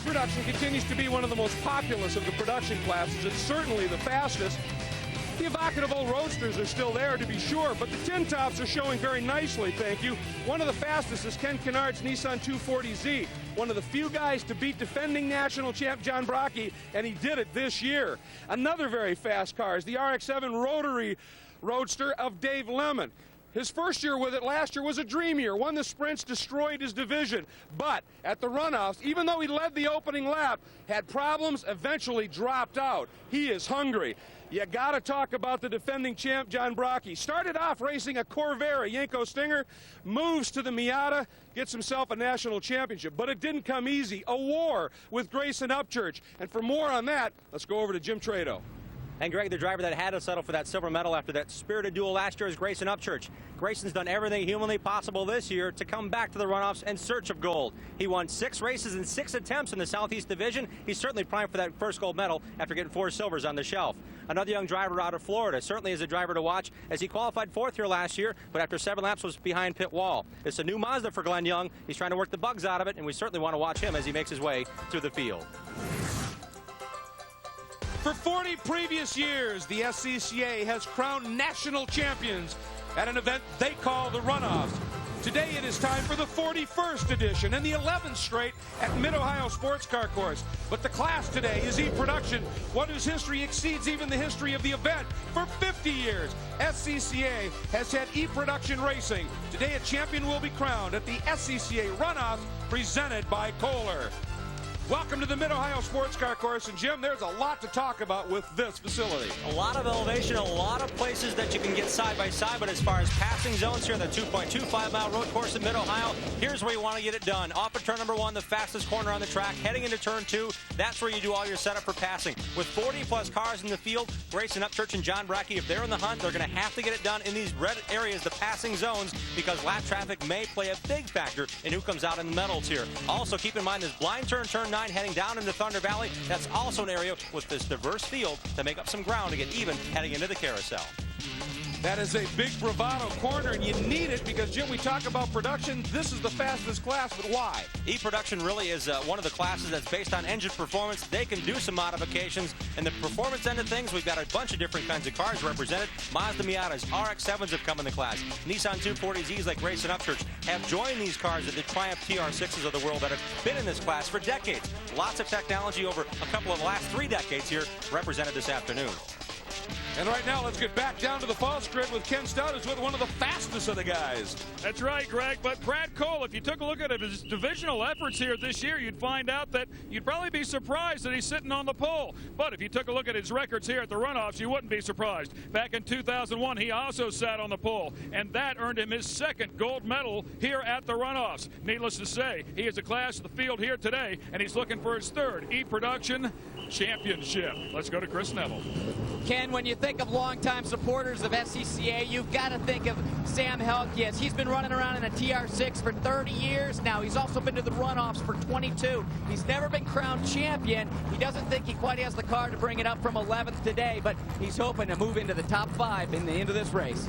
E-Production continues to be one of the most populous of the production classes. It's certainly the fastest. The evocative old roadsters are still there, to be sure, but the tin tops are showing very nicely, thank you. One of the fastest is Ken Kennard's Nissan 240Z, one of the few guys to beat defending national champ John Brockie, and he did it this year. Another very fast car is the RX-7 rotary roadster of Dave Lemon. His first year with it last year was a dream year. Won the sprints, destroyed his division. But at the runoffs, even though he led the opening lap, had problems, eventually dropped out. He is hungry. You got to talk about the defending champ, John Brockie. Started off racing a Corvair, a Yenko Stinger, moves to the Miata, gets himself a national championship. But it didn't come easy. A war with Grayson Upchurch. And for more on that, let's go over to Jim Trado. And Greg, the driver that had to settle for that silver medal after that spirited duel last year is Grayson Upchurch. Grayson's done everything humanly possible this year to come back to the runoffs in search of gold. He won 6 races in 6 attempts in the Southeast Division. He's certainly primed for that first gold medal after getting 4 silvers on the shelf. Another young driver out of Florida certainly is a driver to watch, as he qualified 4th here last year, but after 7 laps was behind pit wall. It's a new Mazda for Glenn Young. He's trying to work the bugs out of it, and we certainly want to watch him as he makes his way through the field. For 40 previous years, the SCCA has crowned national champions at an event they call the Runoffs. Today it is time for the 41st edition and the 11th straight at Mid-Ohio Sports Car Course. But the class today is E-Production, one whose history exceeds even the history of the event. For 50 years, SCCA has had E-Production racing. Today a champion will be crowned at the SCCA Runoffs presented by Kohler. Welcome to the Mid-Ohio Sports Car Course, and Jim, there's a lot to talk about with this facility. A lot of elevation, a lot of places that you can get side by side, but as far as passing zones here on the 2.25-mile road course in Mid-Ohio, here's where you want to get it done. Off of turn number 1, the fastest corner on the track, heading into turn 2, that's where you do all your setup for passing. With 40-plus cars in the field, Grayson Upchurch and John Brockie, if they're in the hunt, they're going to have to get it done in these red areas, the passing zones, because lap traffic may play a big factor in who comes out in the medals here. Also, keep in mind this blind turn 9 heading down into Thunder Valley. That's also an area with this diverse field to make up some ground to get even heading into the carousel. That is a big bravado corner, and you need it because, Jim, we talk about production. This is the fastest class, but why? E-Production really is one of the classes that's based on engine performance. They can do some modifications. And the performance end of things, we've got a bunch of different kinds of cars represented. Mazda Miatas, RX-7s have come in the class. Nissan 240Zs like Grayson Upchurch have joined these cars at the Triumph TR6s of the world that have been in this class for decades. Lots of technology over a couple of the last 3 decades here represented this afternoon. And right now, let's get back down to the false grid with Ken Stout, who's with one of the fastest of the guys. That's right, Greg. But Brad Cole, if you took a look at his divisional efforts here this year, you'd find out that you'd probably be surprised that he's sitting on the pole. But if you took a look at his records here at the runoffs, you wouldn't be surprised. Back in 2001, he also sat on the pole, and that earned him his 2nd gold medal here at the runoffs. Needless to say, he is a class of the field here today, and he's looking for his 3rd E-Production championship. Let's go to Chris Neville. Ken, when you think of longtime supporters of SCCA, you've got to think of Sam Helkias. He's been running around in a TR6 for 30 years now. He's also been to the runoffs for 22. He's never been crowned champion. He doesn't think he quite has the car to bring it up from 11th today, but he's hoping to move into the top 5 in the end of this race.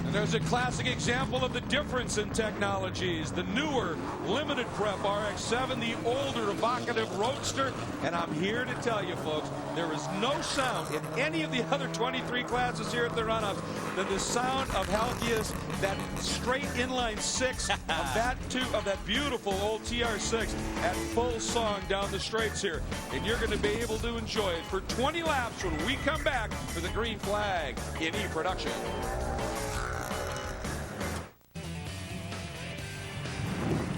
And there's a classic example of the difference in technologies. The newer limited prep RX-7, the older evocative roadster. And I'm here to tell you, folks, there is no sound in any of the other 23 classes here at the runoffs than the sound of Helkias, that straight inline 6 of that beautiful old TR6 at full song down the straights here. And you're going to be able to enjoy it for 20 laps when we come back for the green flag in E-Production.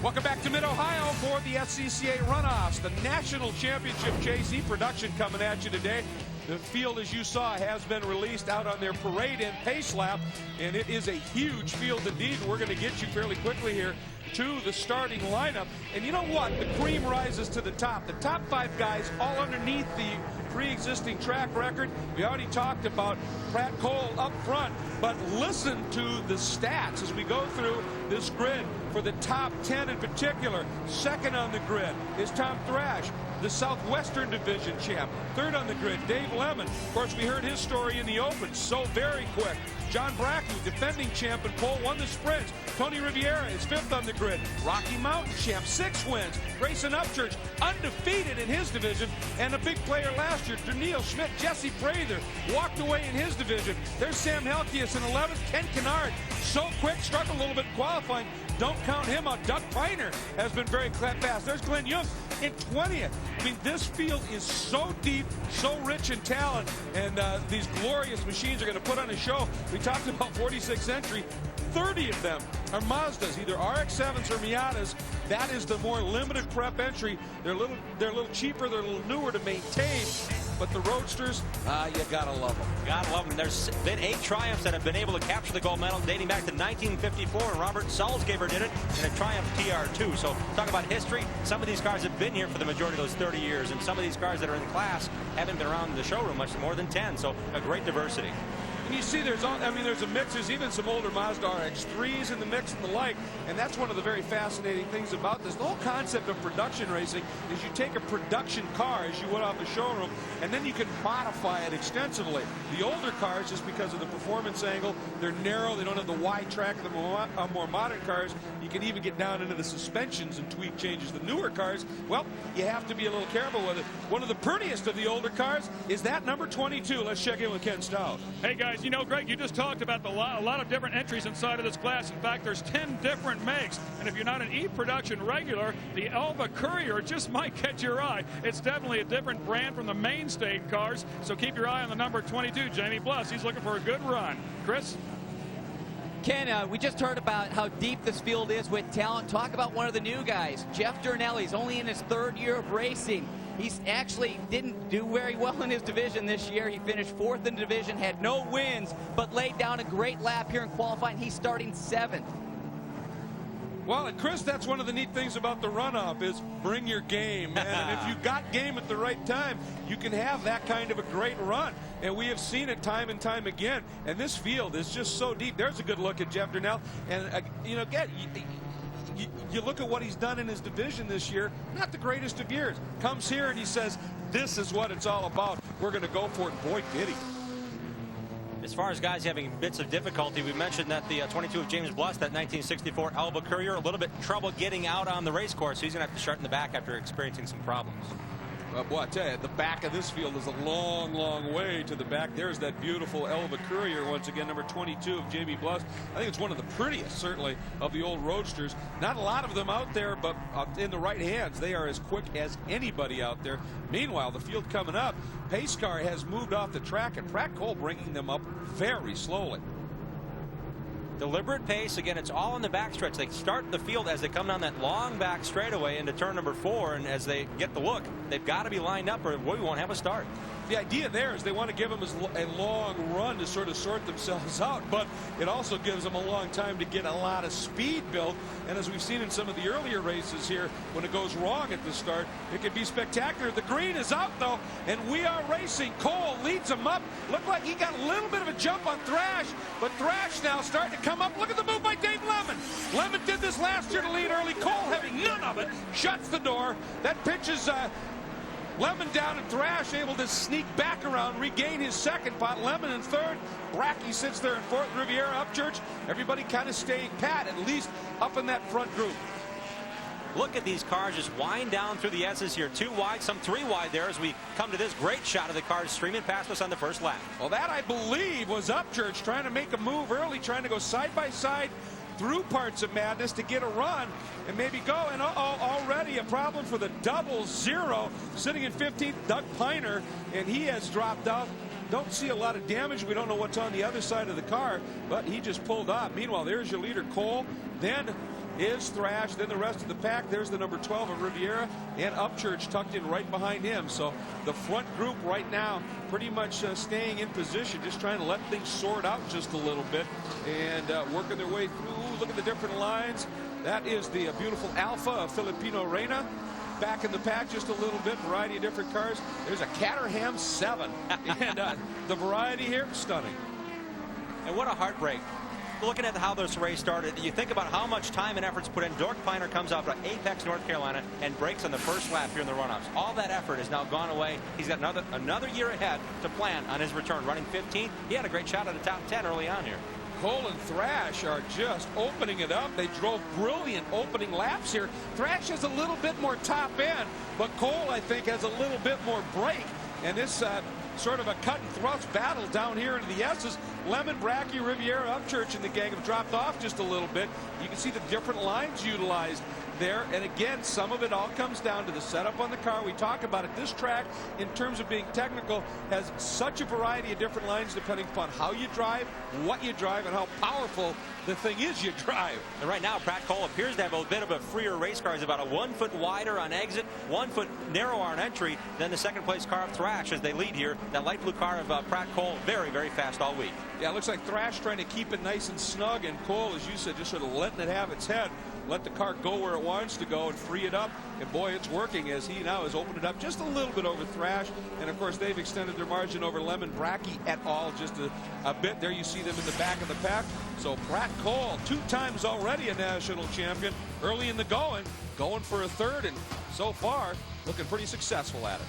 Welcome back to Mid-Ohio for the SCCA Runoffs, the national championship chase. E-Production coming at you today. The field, as you saw, has been released out on their parade and pace lap, and it is a huge field indeed. We're going to get you fairly quickly here to the starting lineup. And you know what? The cream rises to the top. The top 5 guys all underneath the pre-existing track record. We already talked about Pratt Cole up front, but listen to the stats as we go through this grid. For the top 10 in particular, 2nd on the grid is Tom Thrash, the Southwestern Division champ. 3rd on the grid, Dave Lemon. Of course, we heard his story in the Open, so very quick. John Brockie, defending champ in pole, won the sprints. Tony Riviera is 5th on the grid. Rocky Mountain champ, 6 wins. Grayson Upchurch, undefeated in his division, and a big player last year, Daniil Schmidt. Jesse Prather walked away in his division. There's Sam Helkias in 11th. Ken Kennard, so quick, struggled a little bit in qualifying. Don't count him out. Doug Piner has been very fast. There's Glenn Young in 20th. I mean, this field is so deep, so rich in talent, and these glorious machines are going to put on a show. We talked about 46th entry. 30 of them are Mazdas, either RX-7s or Miatas. That is the more limited prep entry. They're a little cheaper, they're a little newer to maintain. But the Roadsters, you gotta love them. Gotta love them. There's been 8 Triumphs that have been able to capture the gold medal dating back to 1954, and Robert Salzgeber did it in a Triumph TR2. So talk about history. Some of these cars have been here for the majority of those 30 years, and some of these cars that are in the class haven't been around the showroom much more than 10. So a great diversity. And you see there's a mix. There's even some older Mazda RX-3s in the mix and the like. And that's one of the very fascinating things about this. The whole concept of production racing is you take a production car, as you would off the showroom, and then you can modify it extensively. The older cars, just because of the performance angle, they're narrow. They don't have the wide track of the more modern cars. You can even get down into the suspensions and tweak changes. The newer cars, well, you have to be a little careful with it. One of the prettiest of the older cars is that number 22. Let's check in with Ken Stout. Hey, guys. You know, Greg, you just talked about a lot of different entries inside of this class. In fact, there's 10 different makes. And if you're not an E-Production regular, the Elva Courier just might catch your eye. It's definitely a different brand from the mainstay cars. So keep your eye on the number 22, Jamie Bluss. He's looking for a good run. Chris? Ken, we just heard about how deep this field is with talent. Talk about one of the new guys, Jeff Durnelli. He's only in his 3rd year of racing. He's actually didn't do very well in his division this year. He finished 4th in the division, had no wins, but laid down a great lap here in qualifying. He's starting 7th. Well, and Chris, that's one of the neat things about the runoff is bring your game. And if you got game at the right time, you can have that kind of a great run. And we have seen it time and time again. And this field is just so deep. There's a good look at Jeff Durnell. And, you know, again, you look at what he's done in his division this year, not the greatest of years. Comes here and he says, this is what it's all about. We're going to go for it. Boy, did he. As far as guys having bits of difficulty, we mentioned that the 22 of James Bluss, that 1964 Elva Courier, a little bit trouble getting out on the race course. So he's going to have to start in the back after experiencing some problems. Boy, I tell you, the back of this field is a long, long way to the back. There's that beautiful Elva Courier, once again, number 22 of Jamie Bluss. I think it's one of the prettiest, certainly, of the old Roadsters. Not a lot of them out there, but in the right hands, they are as quick as anybody out there. Meanwhile, the field coming up, Pace Car has moved off the track, and Pratt Cole bringing them up very slowly. Deliberate pace. Again, it's all in the backstretch. They start the field as they come down that long back straightaway into turn number 4, and as they get the look, they've got to be lined up or we won't have a start. The idea there is they want to give them a long run to sort of sort themselves out, but it also gives them a long time to get a lot of speed built. And as we've seen in some of the earlier races here, when it goes wrong at the start, it can be spectacular. The green is out, though, and we are racing. Cole leads him up. Looked like he got a little bit of a jump on Thrash, but Thrash now starting to come up. Look at the move by Dave Lemon. Lemon did this last year to lead early. Cole, having none of it, shuts the door. That pitches Lemon down, and Thrash able to sneak back around, regain his 2nd pot. Lemon in 3rd. Brackey sits there in 4th. Riviera, Upchurch. Everybody kind of staying pat, at least up in that front group. Look at these cars just wind down through the S's here. 2 wide, some 3 wide there as we come to this great shot of the cars streaming past us on the first lap. Well, that, I believe, was Upchurch trying to make a move early, trying to go side by side through parts of Madness to get a run and maybe go. And already a problem for the 00 sitting in 15th, Doug Piner, and he has dropped out. Don't see a lot of damage. We don't know what's on the other side of the car, but he just pulled off. Meanwhile, there's your leader, Cole. Then is Thrash. Then the rest of the pack. There's the number 12 of Riviera, and Upchurch tucked in right behind him. So the front group right now pretty much staying in position, just trying to let things sort out just a little bit and working their way through. Look at the different lines. That is the beautiful Alpha of Filipino Reina. Back in the pack just a little bit, variety of different cars. There's a Caterham 7, and the variety here, stunning. And what a heartbreak. Looking at how this race started, you think about how much time and effort's put in. Dork Piner comes out to Apex, North Carolina, and breaks on the first lap here in the runoffs. All that effort has now gone away. He's got another year ahead to plan on his return. Running 15th, he had a great shot at the top 10 early on here. Cole and Thrash are just opening it up. They drove brilliant opening laps here. Thrash has a little bit more top end, but Cole, I think, has a little bit more brake. And this sort of a cut and thrust battle down here into the S's. Lemon, Brackey, Riviera, Upchurch, and the gang have dropped off just a little bit. You can see the different lines utilized there. And again, some of it all comes down to the setup on the car. We talk about it. This track, in terms of being technical, has such a variety of different lines depending upon how you drive, what you drive, and how powerful the thing is you drive. And right now, Pratt Cole appears to have a bit of a freer race car. He's about a 1 foot wider on exit, 1 foot narrower on entry than the second place car of Thrash as they lead here. That light blue car of Pratt Cole, very, very fast all week. Yeah, it looks like Thrash trying to keep it nice and snug, and Cole, as you said, just sort of letting it have its head. Let the car go where it wants to go and free it up. And boy, it's working as he now has opened it up just a little bit over Thrash. And of course, they've extended their margin over Lemon, Brackey et al. Just a bit. There you see them in the back of the pack. So Pratt Cole, 2 times already a national champion, early in the going for a third, and so far looking pretty successful at it.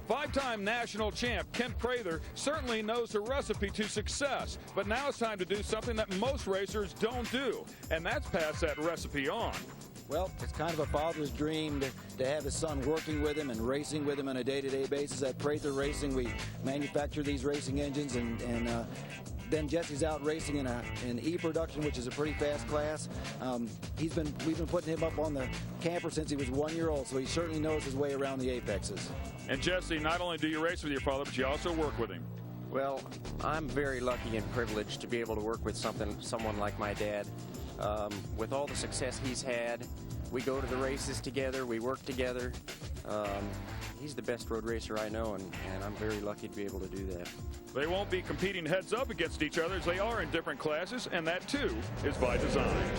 Five-time national champ Kent Prather certainly knows the recipe to success, but now it's time to do something that most racers don't do, and that's pass that recipe on. Well, it's kind of a father's dream to have his son working with him and racing with him on a day-to-day basis. At Prather Racing, we manufacture these racing engines, and then Jesse's out racing in E production, which is a pretty fast class. We've been putting him up on the camper since he was 1 year old, so he certainly knows his way around the apexes. And Jesse, not only do you race with your father, but you also work with him. Well, I'm very lucky and privileged to be able to work with someone like my dad. With all the success he's had, we go to the races together, we work together. He's the best road racer I know, and I'm very lucky to be able to do that. They won't be competing heads up against each other as they are in different classes, and that too is by design.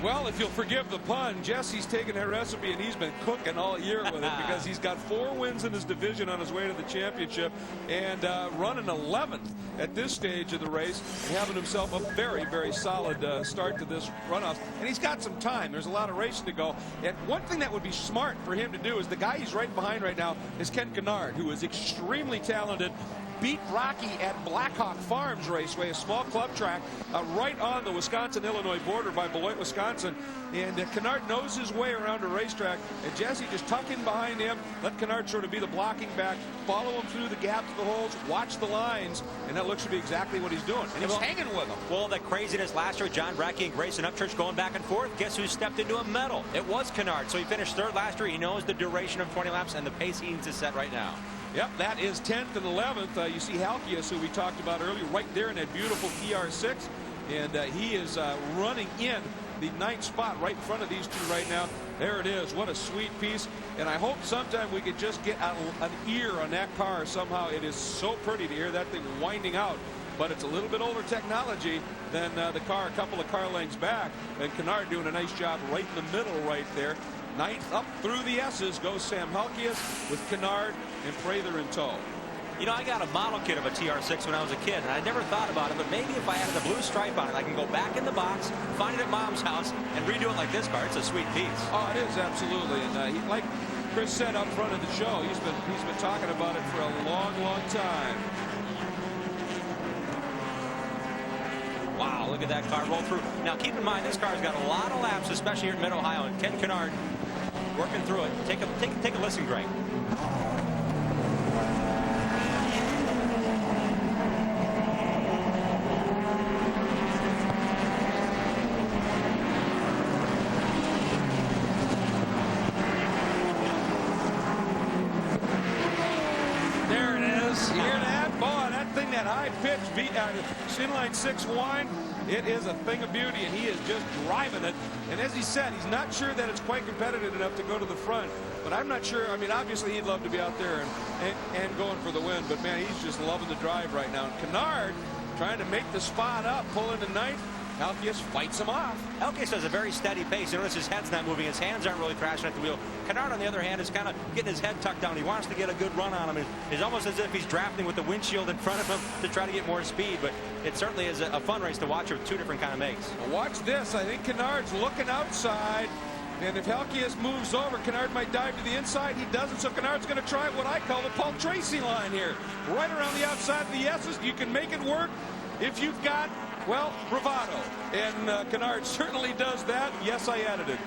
Well, if you'll forgive the pun, Jesse's taken that recipe and he's been cooking all year with it because he's got 4 wins in his division on his way to the championship and running 11th at this stage of the race and having himself a very, very solid start to this runoff. And he's got some time. There's a lot of racing to go. And one thing that would be smart for him to do is the guy he's right behind right now is Ken Kennard, who is extremely talented. Beat Rocky at Blackhawk Farms Raceway, a small club track right on the Wisconsin-Illinois border by Beloit, Wisconsin. And Kennard knows his way around a racetrack. And Jesse just tuck in behind him, let Kennard sort of be the blocking back, follow him through the gaps of the holes, watch the lines, and that looks to be exactly what he's doing. And he's hanging with them. Well, the craziness last year, John Brackey and Grayson Upchurch going back and forth. Guess who stepped into a medal? It was Kennard. So he finished 3rd last year. He knows the duration of 20 laps and the pace he needs to set right now. Yep, that is 10th and 11th. You see Halkias, who we talked about earlier, right there in that beautiful TR6. And he is running in the 9th spot right in front of these 2 right now. There it is. What a sweet piece. And I hope sometime we could just get an ear on that car somehow. It is so pretty to hear that thing winding out. But it's a little bit older technology than the car a couple of car lengths back. And Kennard doing a nice job right in the middle right there. 9th up through the S's goes Sam Halkias with Kennard and Prather in tow. You know, I got a model kit of a TR6 when I was a kid, and I never thought about it, but maybe if I had the blue stripe on it, I can go back in the box, find it at Mom's house, and redo it like this car. It's a sweet piece. Oh, it is, absolutely. And like Chris said up front of the show, he's been talking about it for a long, long time. Wow, look at that car roll through. Now, keep in mind, this car's got a lot of laps, especially here in Mid-Ohio, and Ken Kennard working through it. Take a listen, Greg. There it is. You hear that? Boy, that thing, that high-pitched Inline 6 whine, it is a thing of beauty, and he is just driving it. And as he said, he's not sure that it's quite competitive enough to go to the front. But I'm not sure. I mean, obviously, he'd love to be out there and going for the win. But, man, he's just loving the drive right now. And Kennard trying to make the spot up, pulling the 9th. Halkias fights him off. Halkias has a very steady pace. You notice his head's not moving. His hands aren't really thrashing at the wheel. Kennard, on the other hand, is kind of getting his head tucked down. He wants to get a good run on him. It's almost as if he's drafting with the windshield in front of him to try to get more speed. But it certainly is a fun race to watch with 2 different kind of makes. Well, watch this. I think Kennard's looking outside. And if Helkias moves over, Kennard might dive to the inside. He doesn't, so Kennard's going to try what I call the Paul Tracy line here. Right around the outside of the S's. You can make it work if you've got, well, bravado. And Kennard certainly does that. Yes, I added it.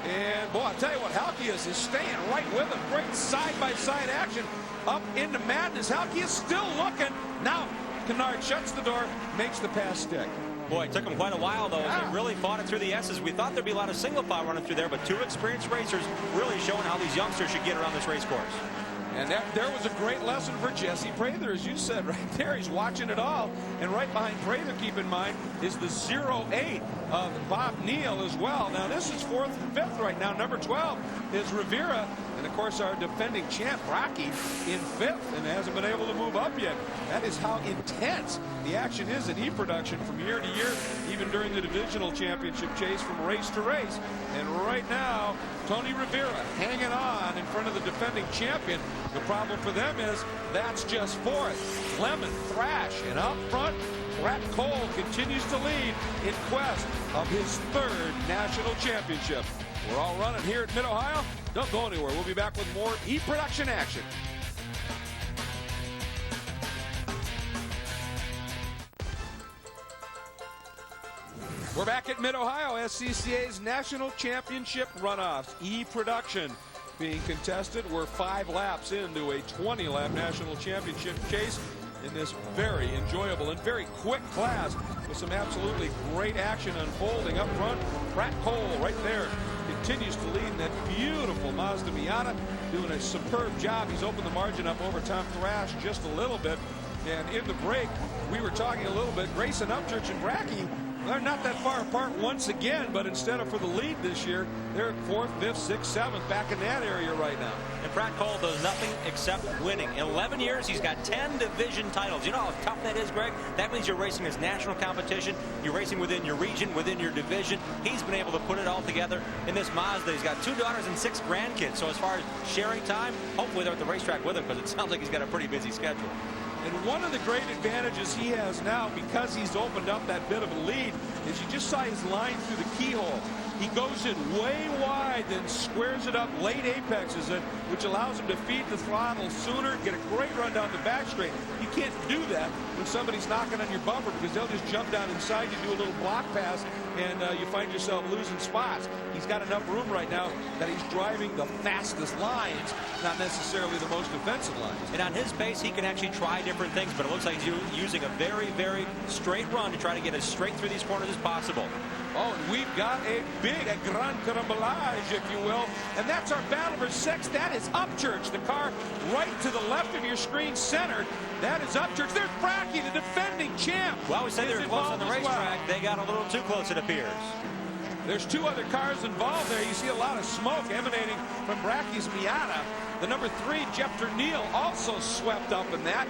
And, boy, I'll tell you what, Helkias is staying right with him. Great side-by-side action up into madness. Helkias still looking. Now, Kennard shuts the door, makes the pass stick. Boy, it took them quite a while, though, as they really fought it through the S's. We thought there'd be a lot of single file running through there, but two experienced racers really showing how these youngsters should get around this race course. And there was a great lesson for Jesse Prather, as you said right there. He's watching it all. And right behind Prather, keep in mind, is the 08 of Bob Neal as well. Now, this is 4th and 5th right now. Number 12 is Rivera. And, of course, our defending champ, Rocky, in 5th and hasn't been able to move up yet. That is how intense the action is in E-production from year to year, even during the divisional championship chase from race to race. And right now, Tony Rivera hanging on in front of the defending champion. The problem for them is that's just 4th. Lemon, Thrash, and up front, Brett Cole continues to lead in quest of his 3rd national championship. We're all running here at Mid-Ohio. Don't go anywhere. We'll be back with more E-production action. We're back at Mid-Ohio, SCCA's National Championship Runoffs. E-production being contested. We're 5 laps into a 20-lap National Championship chase in this very enjoyable and very quick class with some absolutely great action unfolding up front. Brett Cole right there continues to lead in that beautiful Mazda Miata, doing a superb job. He's opened the margin up over Tom Thrash just a little bit. And in the break, we were talking a little bit. Grayson Upchurch and Brackey, they're not that far apart once again, but instead of for the lead this year, they're at 4th, 5th, 6th, 7th, back in that area right now. And Brett Cole does nothing except winning. In 11 years, he's got 10 division titles. You know how tough that is, Greg? That means you're racing as national competition. You're racing within your region, within your division. He's been able to put it all together in this Mazda. He's got 2 daughters and 6 grandkids. So as far as sharing time, hopefully they're at the racetrack with him, because it sounds like he's got a pretty busy schedule. And one of the great advantages he has now, because he's opened up that bit of a lead, is you just saw his line through the keyhole. He goes in way wide, then squares it up late apexes, which allows him to feed the throttle sooner, get a great run down the back straight. You can't do that when somebody's knocking on your bumper, because they'll just jump down inside you, do a little block pass, and you find yourself losing spots. He's got enough room right now that he's driving the fastest lines, not necessarily the most defensive lines. And on his pace, he can actually try different things, but it looks like he's using a very, very straight run to try to get as straight through these corners as possible. Oh, and we've got a grand carambolage, if you will. And that's our battle for 6th. That is Upchurch, the car right to the left of your screen, centered. That is Upchurch. There's Brackey, the defending champ. Well, we said they were close on the racetrack. They got a little too close, it appears. There's 2 other cars involved there. You see a lot of smoke emanating from Brackey's Miata. The number 3, Jeffter Neal, also swept up in that.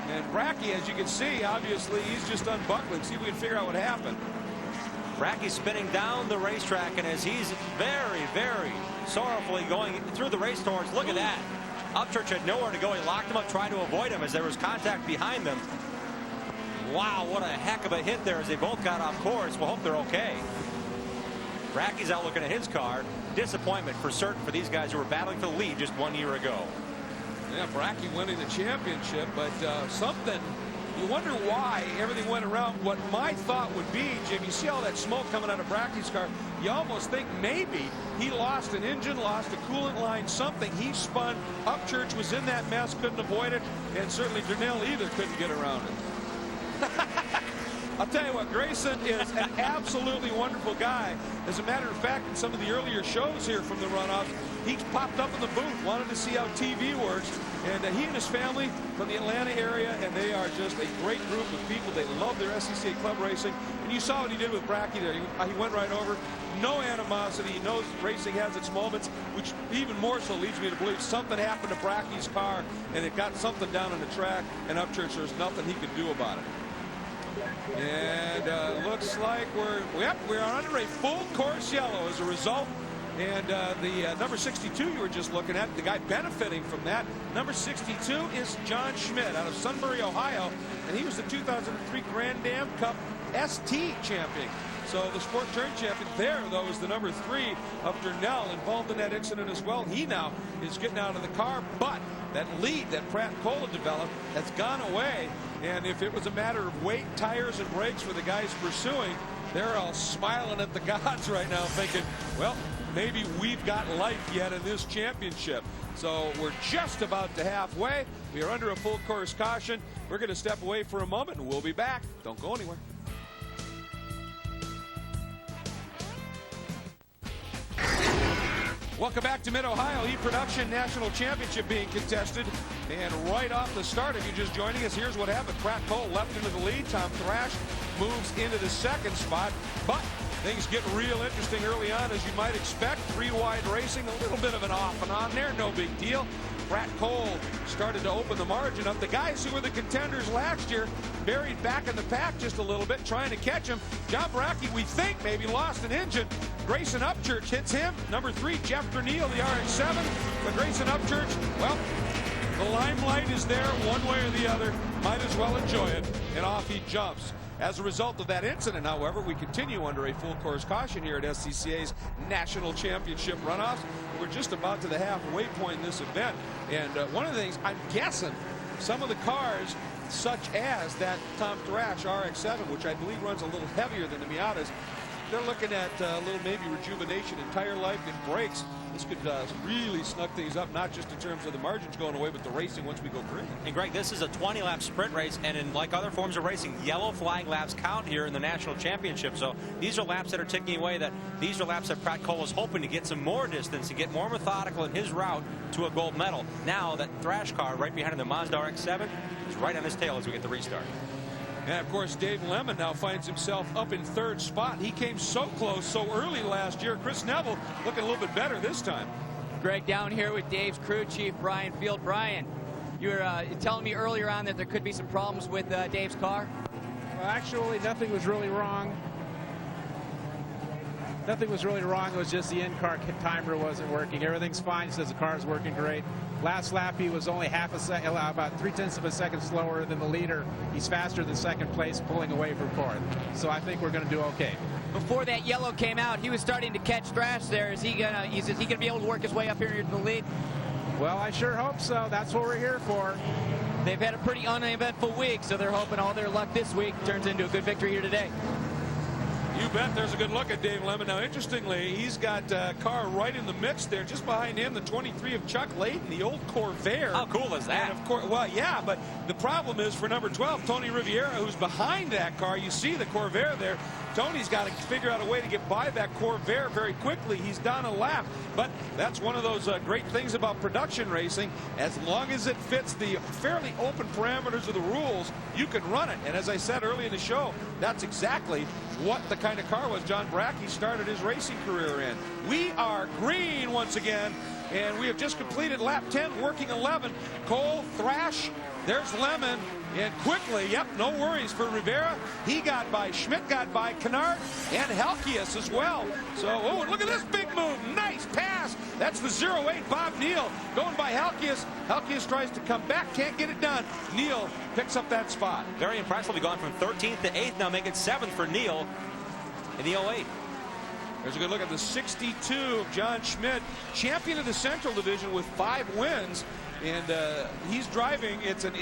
And Brackey, as you can see, obviously, he's just unbuckling. See if we can figure out what happened. Brackey spinning down the racetrack, and as he's very, very sorrowfully going through the race towards, look at that. Upchurch had nowhere to go. He locked him up, trying to avoid him as there was contact behind them. Wow, what a heck of a hit there as they both got off course. We'll hope they're okay. Brackey's out looking at his car. Disappointment for certain for these guys who were battling for the lead just 1 year ago. Yeah, Brackey winning the championship, but something, you wonder why everything went around. What my thought would be, Jim, you see all that smoke coming out of Brackey's car, you almost think maybe he lost an engine, lost a coolant line, something. He spun. Upchurch was in that mess, couldn't avoid it, and certainly Durnell either couldn't get around it. I'll tell you what, Grayson is an absolutely wonderful guy. As a matter of fact, in some of the earlier shows here from the runoffs, he popped up in the booth, wanted to see how TV works. And he and his family from the Atlanta area, and they are just a great group of people. They love their SCCA club racing. And you saw what he did with Brackey there. He went right over. No animosity. He knows racing has its moments, which even more so leads me to believe something happened to Brackey's car, and it got something down on the track, and Upchurch, there's nothing he could do about it. And looks like we're under a full course yellow as a result. And the number 62 you were just looking at, the guy benefiting from that, number 62 is John Schmidt out of Sunbury, Ohio, and he was the 2003 Grand Am Cup ST champion. So the Sport Turn champion there, though, is the number 3 of Durnell, involved in that incident as well. He now is getting out of the car, but that lead that Pratt Cola developed has gone away. And if it was a matter of weight, tires, and brakes for the guys pursuing, they're all smiling at the gods right now thinking, well, maybe we've got life yet in this championship. So we're just about to halfway. We are under a full course caution. We're going to step away for a moment, and we'll be back. Don't go anywhere. Welcome back to Mid-Ohio E-Production National Championship being contested. And right off the start, if you're just joining us, here's what happened. Pratt Cole left into the lead. Tom Thrash moves into the second spot. But things get real interesting early on, as you might expect. 3-wide racing, a little bit of an off and on there. No big deal. Pratt Cole started to open the margin up. The guys who were the contenders last year buried back in the pack just a little bit, trying to catch him. John Baracchi, we think, maybe lost an engine. Grayson Upchurch hits him. Number 3, Jeff Gurneel, the RX-7. But Grayson Upchurch, well, the limelight is there one way or the other. Might as well enjoy it. And off he jumps. As a result of that incident, however, we continue under a full course caution here at SCCA's National Championship Runoffs. We're just about to the halfway point in this event. And one of the things, I'm guessing, some of the cars, such as that Tom Thrash RX-7, which I believe runs a little heavier than the Miatas, they're looking at a little maybe rejuvenation in tire life and brakes. This could really snug things up, not just in terms of the margins going away, but the racing once we go green. And Greg, this is a 20-lap sprint race, and in like other forms of racing, yellow flag laps count here in the National Championship. So these are laps that are ticking away. These are laps that Pratt Cole is hoping to get some more distance and get more methodical in his route to a gold medal. Now that Thrash car right behind him, the Mazda RX-7, is right on his tail as we get the restart. And of course, Dave Lemon now finds himself up in 3rd spot. He came so close so early last year. Chris Neville looking a little bit better this time. Greg, down here with Dave's crew chief, Brian Field. Brian, you were telling me earlier on that there could be some problems with Dave's car. Well, actually, nothing was really wrong. Nothing was really wrong. It was just the in-car timer wasn't working. Everything's fine. He says the car is working great. Last lap, he was only half a second, about 0.3 of a second slower than the leader. He's faster than second place, pulling away from 4th. So I think we're going to do okay. Before that yellow came out, he was starting to catch Thrash there. Is he gonna be able to work his way up here to the lead? Well, I sure hope so. That's what we're here for. They've had a pretty uneventful week, so they're hoping all their luck this week turns into a good victory here today. You bet. There's a good look at Dave Lemon. Now, interestingly, he's got a car right in the mix there. Just behind him, the 23 of Chuck Layton, the old Corvair. How cool is that? And of course, well, yeah, but the problem is for number 12, Tony Riviera, who's behind that car. You see the Corvair there. Tony's got to figure out a way to get by that Corvair very quickly. He's down a lap. But that's one of those great things about production racing. As long as it fits the fairly open parameters of the rules, you can run it. And as I said early in the show, that's exactly what the kind of car was John Baracchi started his racing career in. We are green once again, and we have just completed lap 10, working 11. Cole, Thrash, there's Lemon, and quickly, yep, no worries for Rivera. He got by, Schmidt got by, Kennard, and Helkias as well. So, oh, and look at this big move. Nice pass. That's the 08 Bob Neal going by Helkias. Helkias tries to come back, can't get it done. Neal picks up that spot. Very impressively gone from 13th to 8th, now making 7th for Neal in the 08. There's a good look at the 62 of John Schmidt, champion of the Central Division with 5 wins. And he's driving. It's an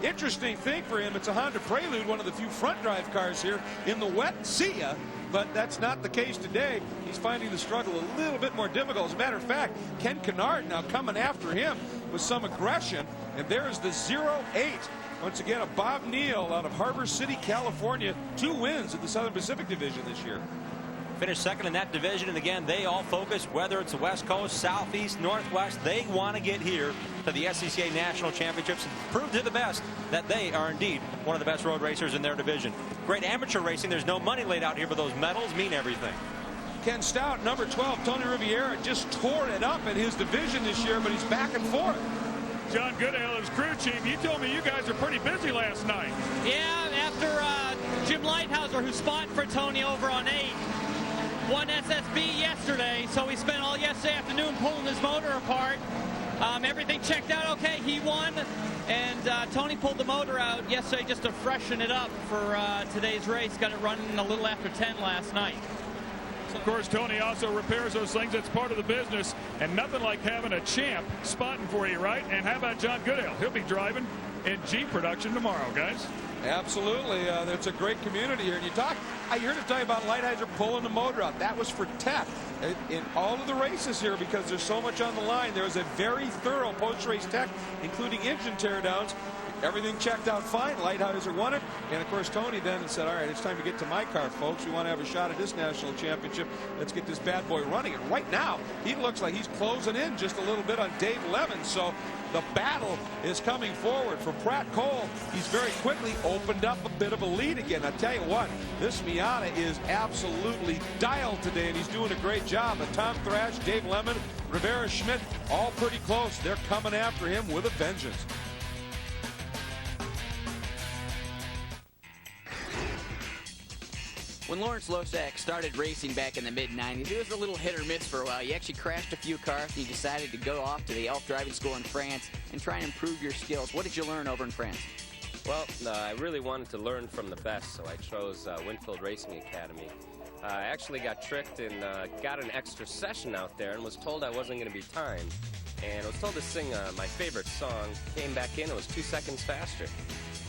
interesting thing for him. It's a Honda Prelude, one of the few front drive cars here in the wet. See ya. But that's not the case today. He's finding the struggle a little bit more difficult. As a matter of fact, Ken Kennard now coming after him with some aggression. And there's the 08. Once again, a Bob Neal out of Harbor City, California. 2 wins in the Southern Pacific Division this year. Finished second in that division, and again, they all focus, whether it's the West Coast, Southeast, Northwest, they want to get here to the SCCA National Championships and prove to the best that they are indeed one of the best road racers in their division. Great amateur racing. There's no money laid out here, but those medals mean everything. Ken Stout, number 12, Tony Riviera, just tore it up in his division this year, but he's back and forth. John Goodale, his crew chief, you told me you guys are pretty busy last night. Yeah, after Jim Lighthouser, who spotted for Tony over on 8, won SSB yesterday, so we spent all yesterday afternoon pulling his motor apart. Everything checked out okay. He won. And Tony pulled the motor out yesterday just to freshen it up for today's race. Got it running a little after 10 last night. Of course, Tony also repairs those things. It's part of the business, and nothing like having a champ spotting for you, right? And how about John Goodale? He'll be driving in Jeep production tomorrow, guys. Absolutely. It's a great community here. And I heard him tell you about Lighthizer pulling the motor out. That was for tech in all of the races here because there's so much on the line. There was a very thorough post-race tech, including engine teardowns. Everything checked out fine. Lighthizer won it. And, of course, Tony then said, all right, it's time to get to my car, folks. We want to have a shot at this national championship. Let's get this bad boy running. And right now, he looks like he's closing in just a little bit on Dave Lemon. So the battle is coming forward for Pratt Cole. He's very quickly opened up a bit of a lead again. I tell you what, this Miata is absolutely dialed today, and he's doing a great job. And Tom Thrash, Dave Lemon, Rivera Schmidt, all pretty close. They're coming after him with a vengeance. When Lawrence Loshak started racing back in the mid-90s, it was a little hit or miss for a while. He actually crashed a few cars, and he decided to go off to the Elf Driving School in France and try and improve your skills. What did you learn over in France? Well, I really wanted to learn from the best, so I chose Winfield Racing Academy. I actually got tricked and got an extra session out there and was told I wasn't going to be timed. And I was told to sing my favorite song. Came back in, it was 2 seconds faster.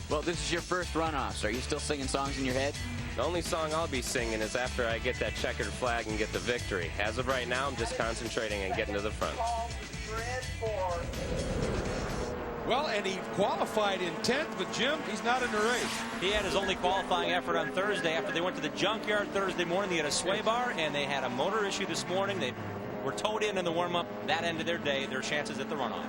Well, this is your first Runoffs. Are you still singing songs in your head? The only song I'll be singing is after I get that checkered flag and get the victory. As of right now, I'm just concentrating on getting to the front. Well, and he qualified in 10th, but Jim, he's not in the race. He had his only qualifying effort on Thursday after they went to the junkyard Thursday morning. They had a sway bar, and they had a motor issue this morning. They were towed in the warm-up. That ended their day, their chances at the Runoffs.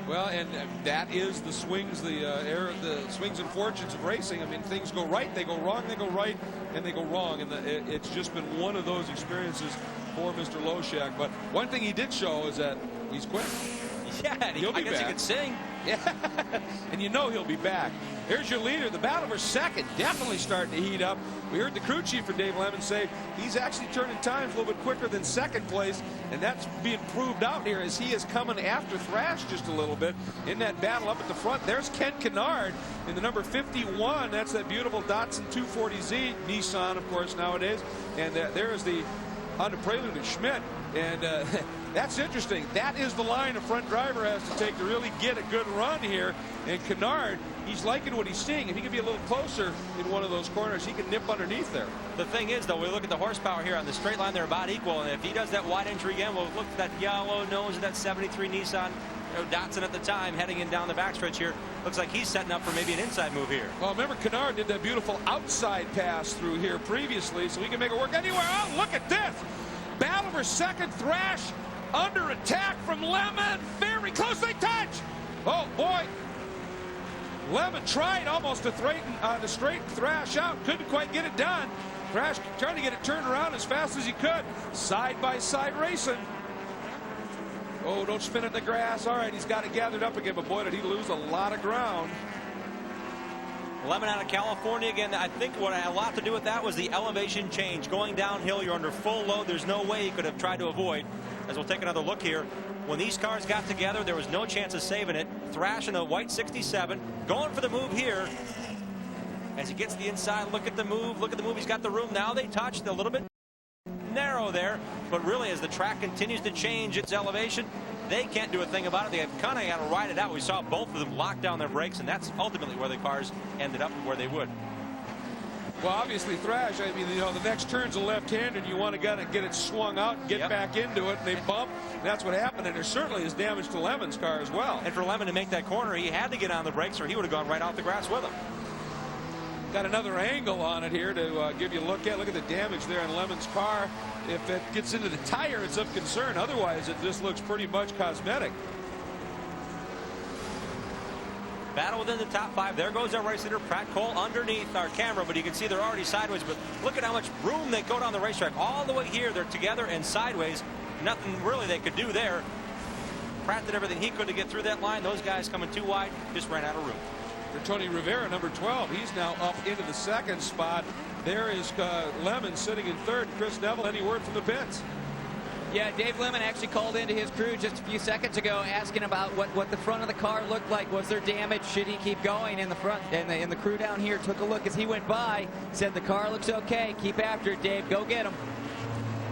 Well, and that is the swings, the swings and fortunes of racing. I mean, things go right, they go wrong, they go right, and they go wrong. And it's just been one of those experiences for Mr. Loshak. But one thing he did show is that he's quick. Yeah, he'll be I guess back. he could sing. Yeah, and you know he'll be back. Here's your leader. The battle for second definitely starting to heat up. We heard the crew chief for Dave Lemon say he's actually turning times a little bit quicker than second place, and that's being proved out here as he is coming after Thrash just a little bit in that battle up at the front. There's Ken Kennard in the number 51. That's that beautiful Datsun 240Z, Nissan, of course, nowadays. And there is the Honda Prelude of Schmidt. And that's interesting. That is the line a front driver has to take to really get a good run here. And Kennard, he's liking what he's seeing. If he can be a little closer in one of those corners, he can nip underneath there. The thing is, though, we look at the horsepower here on the straight line, they're about equal. And if he does that wide entry again, we'll look at that yellow nose of that 73 Nissan Datsun at the time heading in down the backstretch here. Looks like he's setting up for maybe an inside move here. Well, remember, Kennard did that beautiful outside pass through here previously, so he can make it work anywhere. Oh, look at this. Battle for second. Thrash under attack from Lemon. Very close. They touch. Oh, boy. Lemon tried almost to straighten Thrash out. Couldn't quite get it done. Thrash trying to get it turned around as fast as he could. Side-by-side racing. Oh, don't spin it in the grass. All right, he's got it gathered up again, but boy, did he lose a lot of ground. Lemon out of California again. I think what had a lot to do with that was the elevation change. Going downhill, you're under full load. There's no way he could have tried to avoid. As we'll take another look here. When these cars got together, there was no chance of saving it. Thrash in the white 67, going for the move here. As he gets the inside, look at the move. Look at the move. He's got the room. Now they touched a little bit narrow there. But really, as the track continues to change its elevation, they can't do a thing about it. They have kind of got to ride it out. We saw both of them lock down their brakes, and that's ultimately where the cars ended up where they would. Well, obviously, Thrash, I mean, you know, the next turn's a left-hander, and you want to get it swung out and get back into it, and they bump. And that's what happened, and there certainly is damage to Lemon's car as well. And for Lemon to make that corner, he had to get on the brakes, or he would have gone right off the grass with him. Got another angle on it here to give you a look at. Look at the damage there on Lemon's car. If it gets into the tire, it's of concern. Otherwise, it just looks pretty much cosmetic. Battle within the top five. There goes our race leader, Pratt Cole, underneath our camera, but you can see they're already sideways. But look at how much room they go down the racetrack. All the way here, they're together and sideways. Nothing really they could do there. Pratt did everything he could to get through that line. Those guys coming too wide just ran out of room. For Tony Rivera, number 12, he's now up into the second spot. There is Lemon sitting in third. Chris Neville, any word from the pits? Yeah, Dave Lemon actually called into his crew just a few seconds ago asking about what the front of the car looked like. Was there damage? Should he keep going in the front? And the crew down here took a look as he went by, said the car looks okay. Keep after it, Dave. Go get him.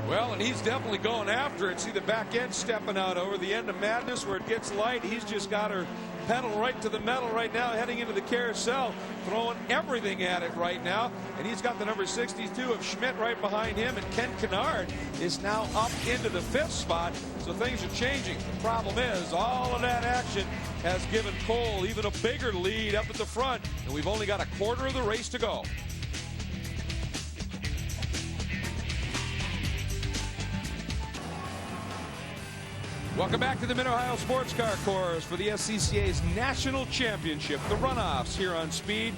Well, and he's definitely going after it. See the back end stepping out over the end of madness where it gets light. He's just got her pedal right to the metal right now, heading into the carousel, throwing everything at it right now. And he's got the number 62 of Schmidt right behind him, and Ken Kennard is now up into the 5th spot. So things are changing. The problem is all of that action has given Cole even a bigger lead up at the front, and we've only got a quarter of the race to go. Welcome back to the Mid-Ohio Sports Car Course for the SCCA's National Championship, the Runoffs here on Speed.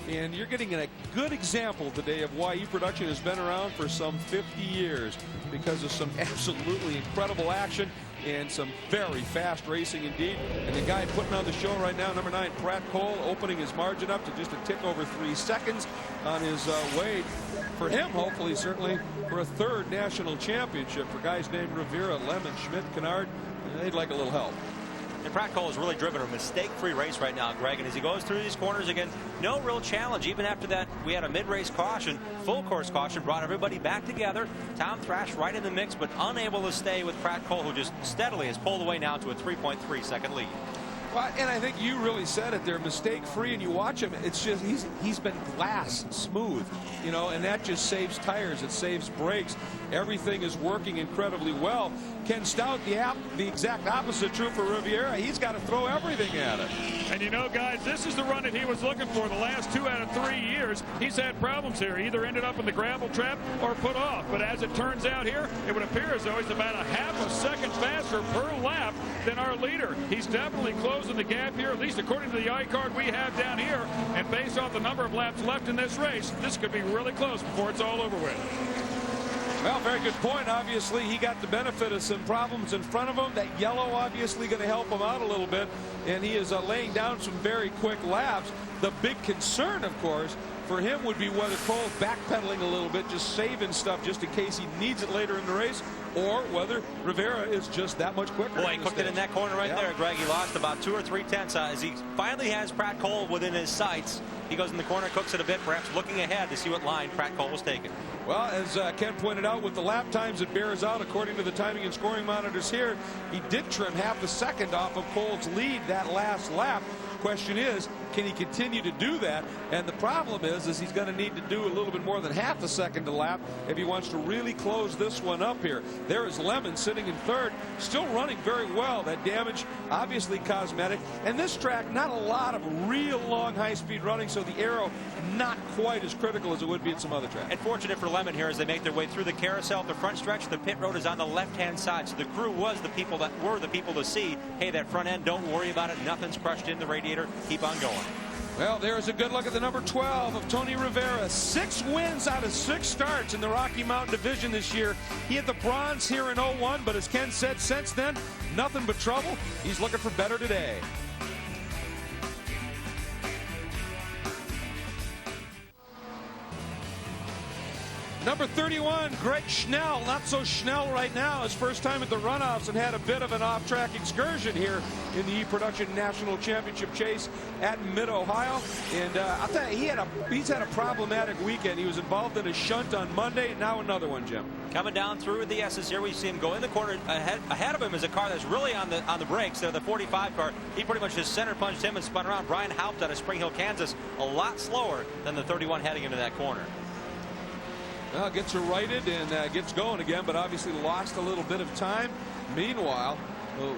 And you're getting a good example today of why E-Production has been around for some 50 years, because of some absolutely incredible action and some very fast racing indeed. And the guy putting on the show right now, number 9, Pratt Cole, opening his margin up to just a tick over 3 seconds on his way, for him, hopefully, certainly, for a 3rd national championship for guys named Rivera, Lemon, Schmidt, Kennard. They'd like a little help. And Pratt Cole has really driven a mistake-free race right now, Greg. And as he goes through these corners again, no real challenge. Even after that, we had a mid-race caution, full course caution, brought everybody back together. Tom Thrash right in the mix, but unable to stay with Pratt Cole, who just steadily has pulled away now to a 3.3-second lead. Well, and I think you really said it. They're mistake-free, and you watch him. It's just he's been glass smooth, you know, and that just saves tires. It saves brakes. Everything is working incredibly well. Ken Stout, the exact opposite true for Riviera. He's got to throw everything at it. And you know, guys, this is the run that he was looking for. The last 2 out of 3 years, he's had problems here. Either ended up in the gravel trap or put off. But as it turns out here, it would appear as though he's about a half a second faster per lap than our leader. He's definitely closing the gap here, at least according to the iCard we have down here. And based off the number of laps left in this race, this could be really close before it's all over with. Well, very good point. Obviously, he got the benefit of some problems in front of him. That yellow obviously going to help him out a little bit, and he is laying down some very quick laps. The big concern, of course, for him would be whether Cole's backpedaling a little bit, just saving stuff just in case he needs it later in the race, or whether Rivera is just that much quicker. Boy, he cooked it in that corner right there, Greg. He lost about 2 or 3 tenths as he finally has Pratt Cole within his sights. He goes in the corner, cooks it a bit, perhaps looking ahead to see what line Pratt Cole was taking. Well, as Ken pointed out, with the lap times it bears out, according to the timing and scoring monitors here, he did trim half a second off of Cole's lead that last lap. Question is, can he continue to do that? And the problem is he's going to need to do a little bit more than half a second a lap if he wants to really close this one up here. There is Lemon sitting in 3rd, still running very well. That damage, obviously cosmetic. And this track, not a lot of real long high-speed running, so the aero not quite as critical as it would be in some other tracks. And fortunate for Lemon here as they make their way through the carousel at the front stretch. The pit road is on the left-hand side, so the crew were the people to see, hey, that front end, don't worry about it. Nothing's crushed in the radiator. Keep on going. Well, there's a good look at the number 12 of Tony Rivera. 6 wins out of 6 starts in the Rocky Mountain Division this year. He had the bronze here in 01, but as Ken said, since then, nothing but trouble. He's looking for better today. Number 31, Greg Schnell, not so Schnell right now. His first time at the Runoffs and had a bit of an off-track excursion here in the E-Production National Championship chase at Mid-Ohio. And I'll tell you, he's had a problematic weekend. He was involved in a shunt on Monday, and now another one, Jim. Coming down through the S's here, we see him go in the corner. Ahead of him is a car that's really on the brakes. They're the 45 car. He pretty much just center punched him and spun around. Brian Haupt out of Spring Hill, Kansas, a lot slower than the 31 heading into that corner. Well, gets her righted and gets going again, but obviously lost a little bit of time. Meanwhile,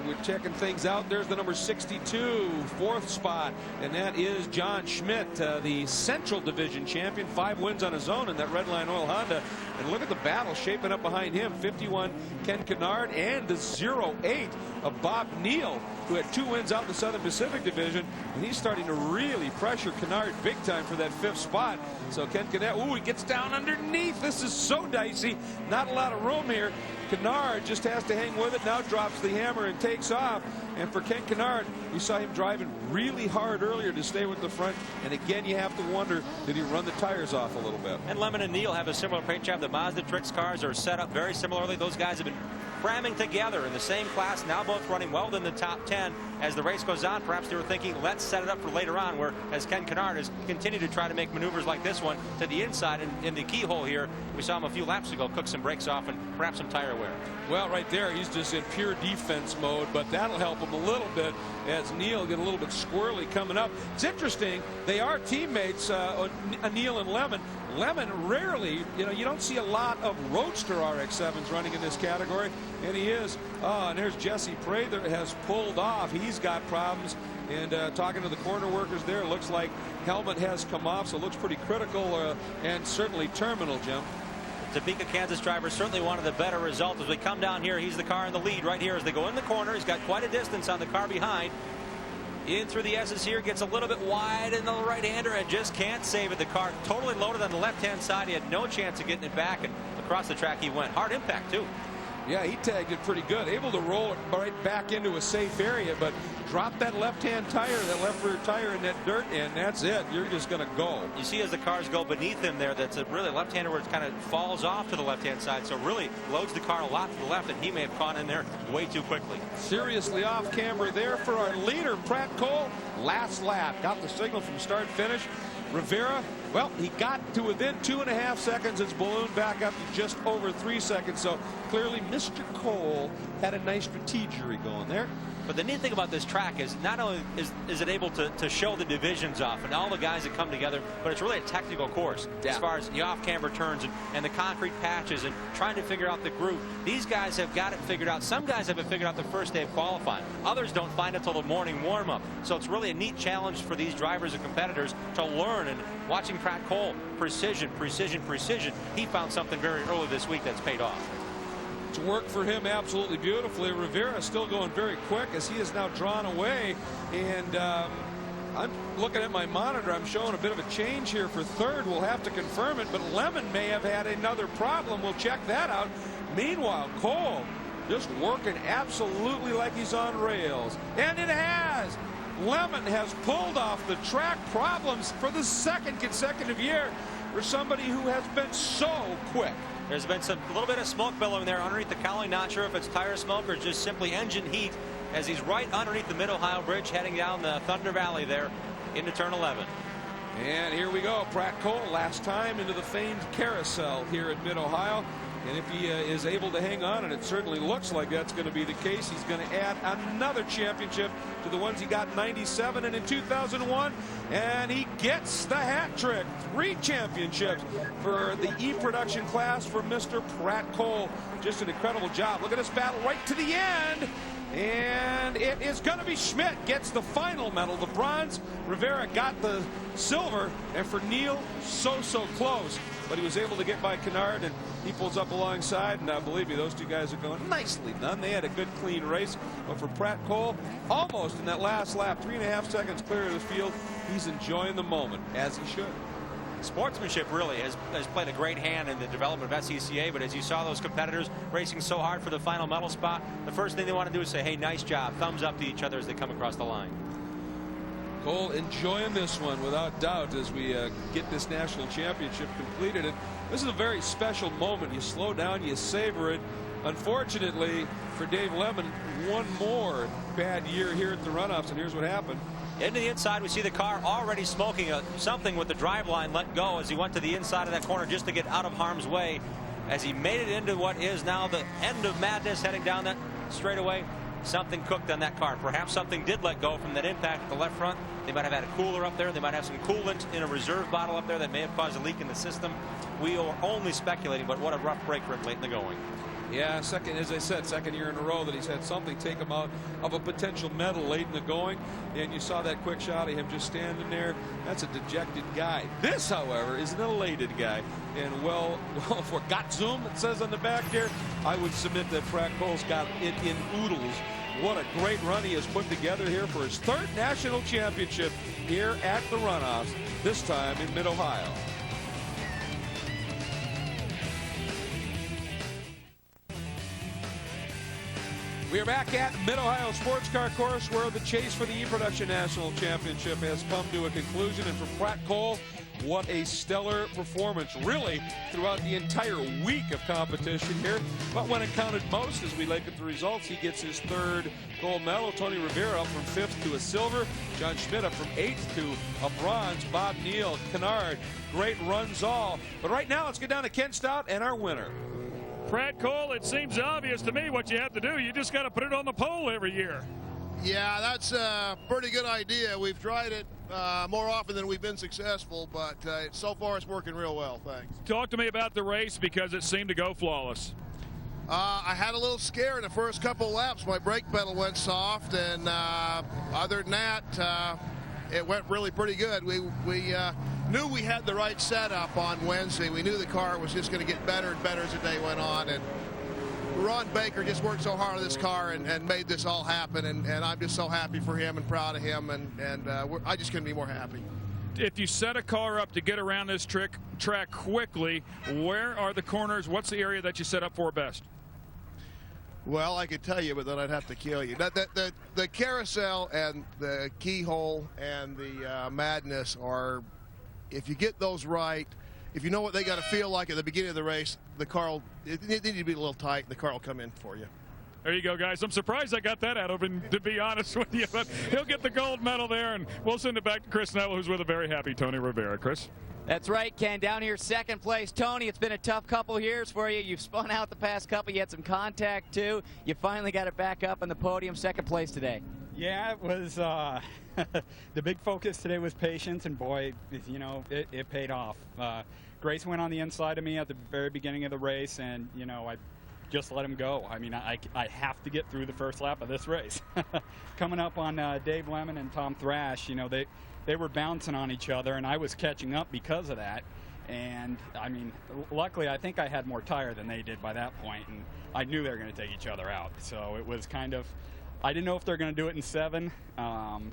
we're checking things out. There's the number 62, 4th spot, and that is John Schmidt, the Central Division champion. 5 wins on his own in that Redline Oil Honda. And look at the battle shaping up behind him. 51, Ken Kennard, and the 08 of Bob Neal, who had 2 wins out in the Southern Pacific Division. And he's starting to really pressure Kennard big time for that 5th spot. So Ken Kennard, ooh, he gets down underneath. This is so dicey. Not a lot of room here. Kennard just has to hang with it, now drops the hammer and takes off. And for Ken Kennard, we saw him driving really hard earlier to stay with the front. And again, you have to wonder, did he run the tires off a little bit? And Lemon and Neal have a similar paint job. The Mazda Trix cars are set up very similarly. Those guys have been cramming together in the same class, now both running well within the top 10. As the race goes on, perhaps they were thinking, let's set it up for later on, where as Ken Kennard has continued to try to make maneuvers like this one to the inside, and in the keyhole here, we saw him a few laps ago cook some brakes off and perhaps some tire wear. Well, right there, he's just in pure defense mode, but that'll help him a little bit as Neil get a little bit squirrely coming up. It's interesting, they are teammates, Neil and Lemon. Lemon rarely, you don't see a lot of Roadster RX-7s running in this category, and he is. Oh, and there's Jesse Prather has pulled off. He's got problems, and talking to the corner workers there, it looks like helmet has come off, so it looks pretty critical and certainly terminal, Jim. Topeka, Kansas driver certainly wanted the better result. As we come down here, he's the car in the lead right here as they go in the corner. He's got quite a distance on the car behind. In through the S's here, gets a little bit wide in the right-hander and just can't save it. The car totally loaded on the left-hand side. He had no chance of getting it back, and across the track he went. Hard impact, too. Yeah, he tagged it pretty good. Able to roll it right back into a safe area, but drop that left-hand tire, that left rear tire in that dirt, and that's it. You're just going to go. You see as the cars go beneath him there, that's a really left-hander where it kind of falls off to the left-hand side, so really loads the car a lot to the left, and he may have caught in there way too quickly. Seriously off camber there for our leader, Pratt Cole. Last lap. Got the signal from start-finish. Rivera, well, he got to within 2.5 seconds. It's ballooned back up to just over 3 seconds. So clearly Mr. Cole had a nice strategery going there. But the neat thing about this track is not only is it able to show the divisions off and all the guys that come together, but it's really a technical course as far as the off-camber turns and the concrete patches and trying to figure out the groove. These guys have got it figured out. Some guys have it figured out the first day of qualifying. Others don't find it till the morning warm-up. So it's really a neat challenge for these drivers and competitors to learn. And watching Pratt Cole, precision, precision, precision, he found something very early this week that's paid off. To work for him absolutely beautifully. Rivera still going very quick as he is now drawn away, and I'm looking at my monitor. I'm showing a bit of a change here for third. We'll have to confirm it, but Lemon may have had another problem. We'll check that out. Meanwhile, Cole just working absolutely like he's on rails, and it has. Lemon has pulled off the track problems for the second consecutive year for somebody who has been so quick. There's been a little bit of smoke billowing there underneath the cowling. Not sure if it's tire smoke or just simply engine heat as he's right underneath the Mid-Ohio Bridge heading down the Thunder Valley there into turn 11. And here we go. Pratt Cole last time into the famed carousel here at Mid-Ohio. And if he is able to hang on, and it certainly looks like that's going to be the case, he's going to add another championship to the ones he got in '97 and in 2001. And he gets the hat trick. 3 championships for the E-production class for Mr. Pratt Cole. Just an incredible job. Look at this battle right to the end. And it is going to be Schmidt gets the final medal, the bronze. Rivera got the silver. And for Neil, so close. But he was able to get by Kennard, and he pulls up alongside. And believe me, those two guys are going nicely done. They had a good, clean race. But for Pratt Cole, almost in that last lap, 3.5 seconds clear of the field, he's enjoying the moment, as he should. Sportsmanship really has played a great hand in the development of SCCA, but as you saw those competitors racing so hard for the final medal spot, the first thing they want to do is say, hey, nice job, thumbs up to each other as they come across the line. Cole enjoying this one without doubt as we get this national championship completed. And this is a very special moment. You slow down, you savor it. Unfortunately for Dave Lemon, one more bad year here at the Runoffs, and here's what happened. Into the inside, we see the car already smoking something with the driveline let go as he went to the inside of that corner just to get out of harm's way. As he made it into what is now the end of madness heading down that straightaway, something cooked on that car. Perhaps something did let go from that impact at the left front. They might have had a cooler up there. They might have some coolant in a reserve bottle up there that may have caused a leak in the system. We are only speculating, but what a rough break for him late in the going. Yeah, as I said, second year in a row that he's had something take him out of a potential medal late in the going. And you saw that quick shot of him just standing there. That's a dejected guy. This, however, is an elated guy. And well, for got zoom, it says on the back here, I would submit that Pratt Cole's got it in oodles. What a great run he has put together here for his third national championship here at the Runoffs, this time in Mid-Ohio. We are back at Mid-Ohio Sports Car Course, where the chase for the E-Production National Championship has come to a conclusion. And for Pratt Cole, What a stellar performance, really, throughout the entire week of competition here. But when it counted most, as we look at the results, he gets his third gold medal. Tony Rivera up from 5th to a silver. John Schmidt up from 8th to a bronze. Bob Neal, Kennard, great runs all. But right now, let's get down to Ken Stout and our winner. Brad Cole, it seems obvious to me what you have to do. You just got to put it on the pole every year. Yeah, that's a pretty good idea. We've tried it more often than we've been successful, but so far it's working real well, thanks. Talk to me about the race because it seemed to go flawless. I had a little scare in the first couple laps. My brake pedal went soft, and other than that, it went really pretty good. We knew we had the right setup on Wednesday. We knew the car was just going to get better and better as the day went on, and Ron Baker just worked so hard on this car and made this all happen, and I'm just so happy for him and proud of him, and I just couldn't be more happy. If you set a car up to get around this track quickly, where are the corners? What's the area that you set up for best? Well, I could tell you, but then I'd have to kill you. The carousel and the keyhole and the madness are, if you get those right, if you know what they got to feel like at the beginning of the race, the car will, it needs to be a little tight, and the car will come in for you. There you go, guys. I'm surprised I got that out of him, to be honest with you. But he'll get the gold medal there, and we'll send it back to Chris Neville, who's with a very happy Tony Rivera. Chris? That's right, Ken. Down here, second place. Tony, it's been a tough couple years for you. You've spun out the past couple. You had some contact, too. You finally got it back up on the podium, second place today. Yeah, it was the big focus today was patience, and boy, you know, it paid off. Grace went on the inside of me at the very beginning of the race, and, you know, I just let him go. I mean, I have to get through the first lap of this race. Coming up on Dave Lemon and Tom Thrash, you know, they were bouncing on each other, and I was catching up because of that. And, I mean, luckily, I think I had more tire than they did by that point, and I knew they were going to take each other out. So it was kind of, I didn't know if they're going to do it in 7,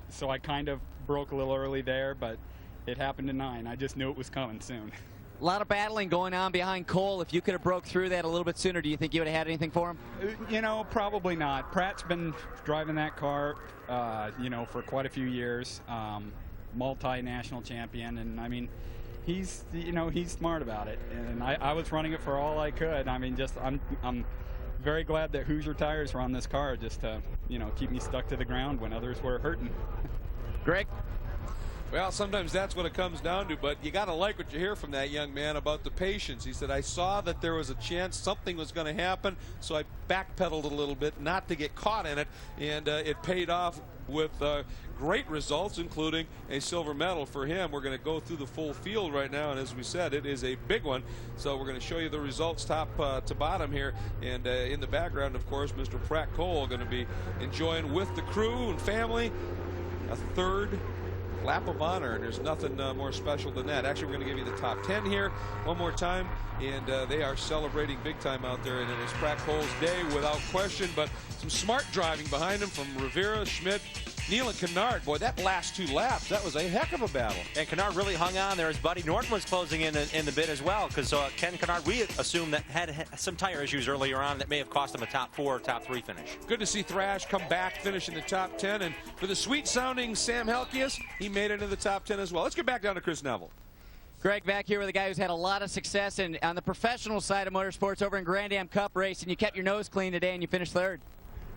so I kind of broke a little early there, but it happened in 9. I just knew it was coming soon. A lot of battling going on behind Cole. If you could have broke through that a little bit sooner, do you think you would have had anything for him? You know, probably not. Pratt's been driving that car, you know, for quite a few years. Multi-national champion, and I mean, he's, you know, he's smart about it. And I was running it for all I could. I mean, just I'm very glad that Hoosier tires were on this car just to, you know, keep me stuck to the ground when others were hurting. Greg? Well, sometimes that's what it comes down to, but you got to like what you hear from that young man about the patience. He said, I saw that there was a chance something was going to happen, so I backpedaled a little bit not to get caught in it, and it paid off with great results, including a silver medal for him. We're going to go through the full field right now, and as we said, it is a big one. So we're going to show you the results top to bottom here, and in the background, of course, Mr. Pratt Cole going to be enjoying with the crew and family a third lap of honor, and there's nothing more special than that. Actually, we're going to give you the top 10 here one more time, and they are celebrating big time out there, and it was Pratt Cole's day without question, but some smart driving behind him from Rivera, Schmidt, Neal, and Kennard. Boy, that last 2 laps, that was a heck of a battle. And Kennard really hung on there. His buddy Norton was closing in the bid as well, because Ken Kennard, we assumed that had some tire issues earlier on that may have cost him a top 4 or top 3 finish. Good to see Thrash come back, finish in the top 10, and for the sweet-sounding Sam Helkias, he made it into the top 10 as well. Let's get back down to Chris Neville. Greg, back here with a guy who's had a lot of success and on the professional side of motorsports over in Grand Am Cup race, and you kept your nose clean today and you finished 3rd.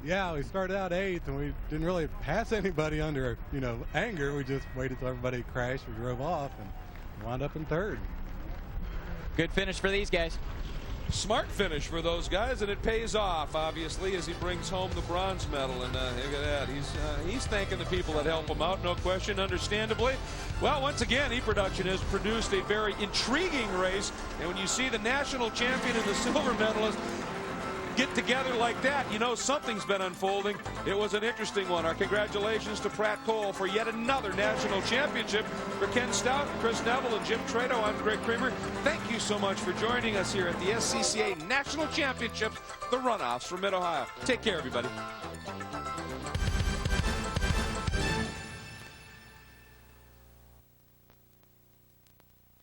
Yeah, we started out 8th, and we didn't really pass anybody under, you know, anger. We just waited till everybody crashed. We drove off and wound up in 3rd. Good finish for these guys. Smart finish for those guys, and it pays off, obviously, as he brings home the bronze medal. And look at that. He's thanking the people that help him out, no question, understandably. Well, once again, E-Production has produced a very intriguing race, and when you see the national champion and the silver medalist get together like that, you know something's been unfolding. It was an interesting one. Our congratulations to Pratt Cole for yet another national championship. For Ken Stout, Chris Neville, and Jim Trado, I'm Greg Creamer. Thank you so much for joining us here at the SCCA National Championships, the Runoffs from Mid-Ohio. Take care, everybody.